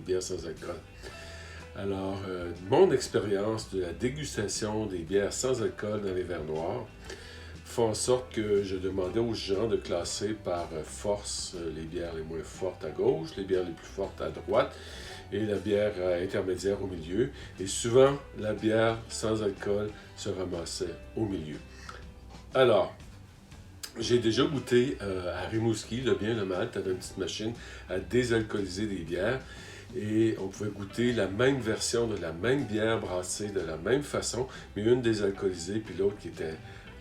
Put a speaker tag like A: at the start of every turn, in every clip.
A: bières sans alcool. Alors, mon expérience de la dégustation des bières sans alcool dans les verres noirs fait en sorte que je demandais aux gens de classer par force les bières les moins fortes à gauche, les bières les plus fortes à droite et la bière intermédiaire au milieu. Et souvent, la bière sans alcool se ramassait au milieu. Alors, j'ai déjà goûté à Rimouski, le bien, le mal, tu avais une petite machine à désalcooliser des bières. Et on pouvait goûter la même version de la même bière brassée de la même façon, mais une désalcoolisée, puis l'autre qui était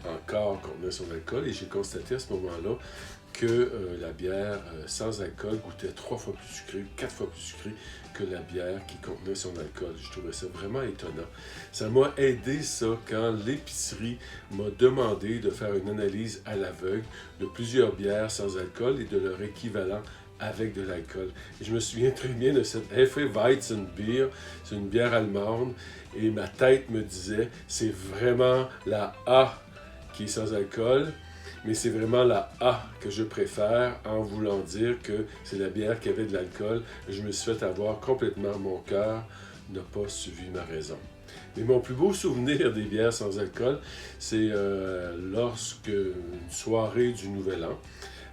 A: encore contenait son alcool. Et j'ai constaté à ce moment-là que la bière sans alcool goûtait 3 fois plus sucrée, 4 fois plus sucrée que la bière qui contenait son alcool. Je trouvais ça vraiment étonnant. Ça m'a aidé, ça, quand l'épicerie m'a demandé de faire une analyse à l'aveugle de plusieurs bières sans alcool et de leur équivalent avec de l'alcool. Et je me souviens très bien de cette Hefeweizenbier, c'est une bière allemande, et ma tête me disait, c'est vraiment la A qui est sans alcool, mais c'est vraiment la A que je préfère en voulant dire que c'est la bière qui avait de l'alcool. Je me suis fait avoir complètement, mon cœur n'a pas suivi ma raison. Mais mon plus beau souvenir des bières sans alcool, c'est lorsque une soirée du Nouvel An,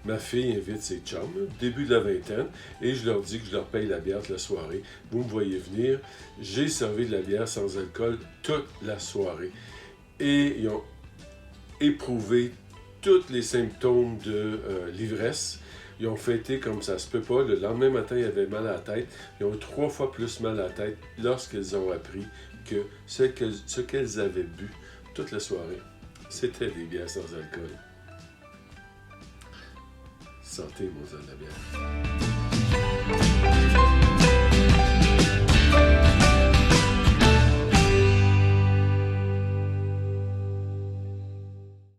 A: ma fille invite ses chums, début de la vingtaine, et je leur dis que je leur paye la bière toute la soirée. Vous me voyez venir, j'ai servi de la bière sans alcool toute la soirée. Et ils ont éprouvé tous les symptômes de l'ivresse. Ils ont fêté comme ça se peut pas. Le lendemain matin, ils avaient mal à la tête. Ils ont eu 3 fois plus mal à la tête lorsqu'ils ont appris que ce qu'elles avaient bu toute la soirée, c'était des bières sans alcool. Santé, Mozart, la bière.